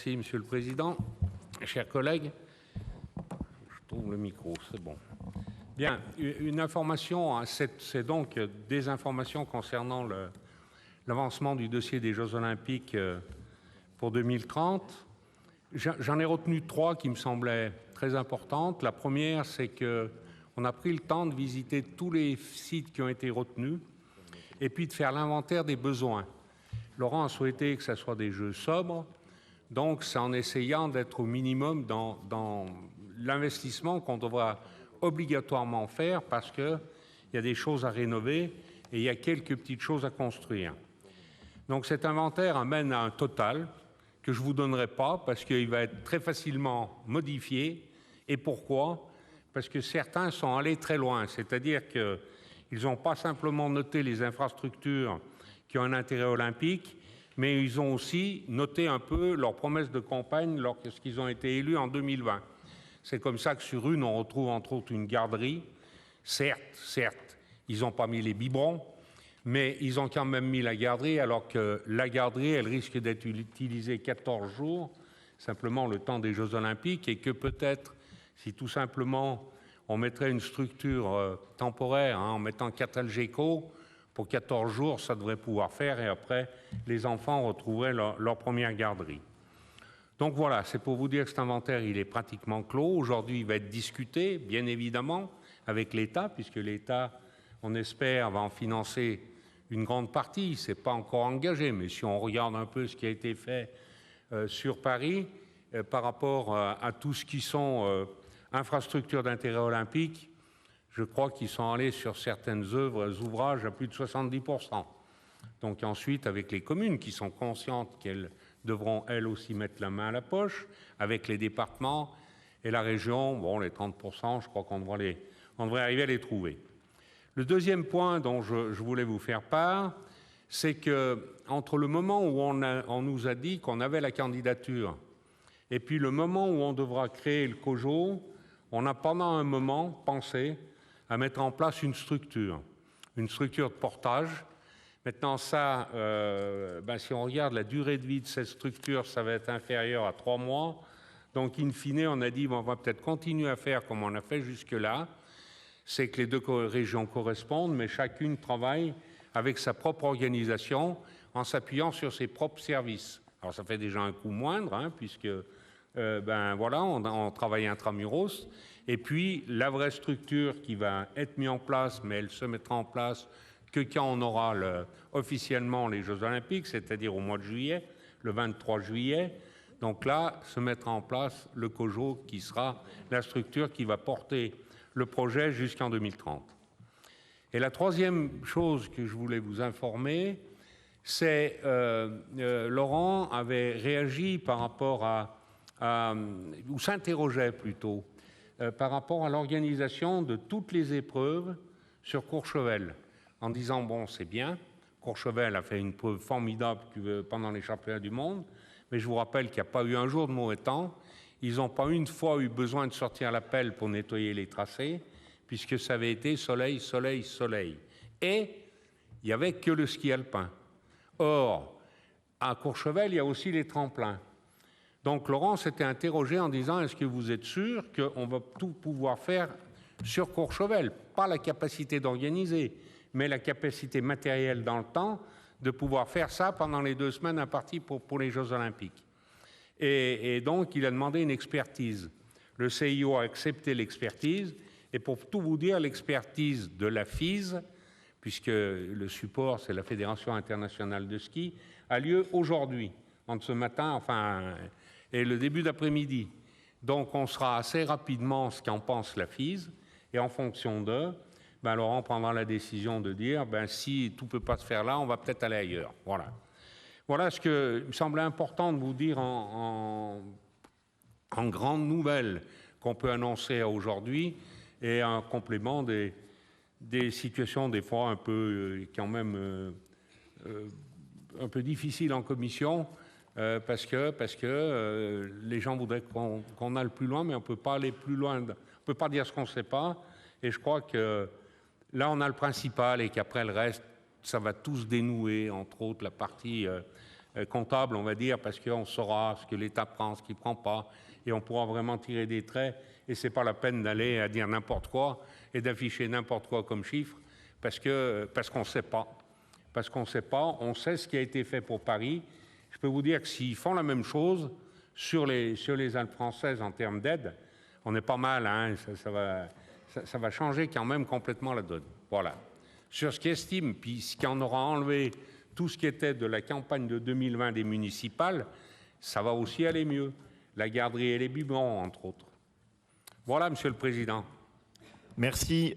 Merci, Monsieur le Président. Chers collègues, je trouve le micro, c'est bon. Bien, une information, c'est donc des informations concernant l'avancement du dossier des Jeux Olympiques pour 2030. J'en ai retenu trois qui me semblaient très importantes. La première, c'est qu'on a pris le temps de visiter tous les sites qui ont été retenus et puis de faire l'inventaire des besoins. Laurent a souhaité que ce soit des jeux sobres, donc c'est en essayant d'être au minimum dans l'investissement qu'on devra obligatoirement faire parce qu'il y a des choses à rénover et il y a quelques petites choses à construire. Donc cet inventaire amène à un total que je ne vous donnerai pas parce qu'il va être très facilement modifié. Et pourquoi? Parce que certains sont allés très loin, c'est-à-dire qu'ils n'ont pas simplement noté les infrastructures qui ont un intérêt olympique, mais ils ont aussi noté un peu leurs promesses de campagne lorsqu'ils ont été élus en 2020. C'est comme ça que sur une, on retrouve entre autres une garderie. Certes, ils n'ont pas mis les biberons, mais ils ont quand même mis la garderie, alors que la garderie, elle risque d'être utilisée 14 jours, simplement le temps des Jeux Olympiques, et que peut-être, si tout simplement on mettrait une structure temporaire, en mettant 4 Algeco, pour 14 jours, ça devrait pouvoir faire, et après, les enfants retrouveraient leur première garderie. Donc voilà, c'est pour vous dire que cet inventaire, il est pratiquement clos. Aujourd'hui, il va être discuté, bien évidemment, avec l'État, puisque l'État, on espère, va en financer une grande partie. Ce n'est pas encore engagé, mais si on regarde un peu ce qui a été fait sur Paris, par rapport à tout ce qui sont infrastructures d'intérêt olympique, je crois qu'ils sont allés sur certaines ouvrages à plus de 70%. Donc ensuite, avec les communes qui sont conscientes qu'elles devront elles aussi mettre la main à la poche, avec les départements et la région, bon, les 30%, je crois qu'on devrait arriver à les trouver. Le deuxième point dont je voulais vous faire part, c'est qu'entre le moment où on nous a dit qu'on avait la candidature et puis le moment où on devra créer le COJO, on a pendant un moment pensé à mettre en place une structure de portage. Maintenant, ça, si on regarde la durée de vie de cette structure, ça va être inférieur à 3 mois. Donc, in fine, on a dit, on va peut-être continuer à faire comme on a fait jusque-là. C'est que les deux régions correspondent, mais chacune travaille avec sa propre organisation en s'appuyant sur ses propres services. Alors, ça fait déjà un coût moindre, puisque, on travaille intramuros. Et puis, la vraie structure qui va être mise en place, mais elle se mettra en place que quand on aura officiellement les Jeux Olympiques, c'est-à-dire au mois de juillet, le 23 juillet. Donc là, se mettra en place le COJO qui sera la structure qui va porter le projet jusqu'en 2030. Et la troisième chose que je voulais vous informer, c'est Laurent avait réagi par rapport ou s'interrogeait plutôt, par rapport à l'organisation de toutes les épreuves sur Courchevel, en disant, bon, c'est bien, Courchevel a fait une preuve formidable pendant les championnats du monde, mais je vous rappelle qu'il n'y a pas eu un jour de mauvais temps, ils n'ont pas une fois eu besoin de sortir la pelle pour nettoyer les tracés, puisque ça avait été soleil, soleil, soleil. Et il n'y avait que le ski alpin. Or, à Courchevel, il y a aussi les tremplins. Donc Laurent s'était interrogé en disant, est-ce que vous êtes sûr qu'on va tout pouvoir faire sur Courchevel? Pas la capacité d'organiser, mais la capacité matérielle dans le temps de pouvoir faire ça pendant les 2 semaines imparties pour les Jeux Olympiques. Et donc, il a demandé une expertise. Le CIO a accepté l'expertise, et pour tout vous dire, l'expertise de la FISE, puisque le support, c'est la Fédération internationale de ski, a lieu aujourd'hui, entre ce matin, et le début d'après-midi. Donc, on saura assez rapidement ce qu'en pense la FISE, et en fonction d'eux, Laurent prendra la décision de dire, si tout ne peut pas se faire là, on va peut-être aller ailleurs. Voilà ce qu'il me semblait important de vous dire en grande nouvelle qu'on peut annoncer aujourd'hui, et en complément des situations des fois un peu quand même un peu difficiles en commission, parce que les gens voudraient qu'on aille plus loin, mais on ne peut pas aller plus loin, on ne peut pas dire ce qu'on ne sait pas, et je crois que là on a le principal et qu'après le reste, ça va tout se dénouer, entre autres la partie comptable, on va dire, parce qu'on saura ce que l'État prend, ce qu'il ne prend pas, et on pourra vraiment tirer des traits, et ce n'est pas la peine d'aller à dire n'importe quoi et d'afficher n'importe quoi comme chiffre, parce qu'on ne sait pas. Parce qu'on ne sait pas, on sait ce qui a été fait pour Paris. Je peux vous dire que s'ils font la même chose sur les Alpes françaises en termes d'aide, on est pas mal, hein, ça va changer quand même complètement la donne. Voilà. Sur ce qui estime, puis ce qui en aura enlevé tout ce qui était de la campagne de 2020 des municipales, ça va aussi aller mieux. La garderie et les biberons, entre autres. Voilà, Monsieur le Président. Merci.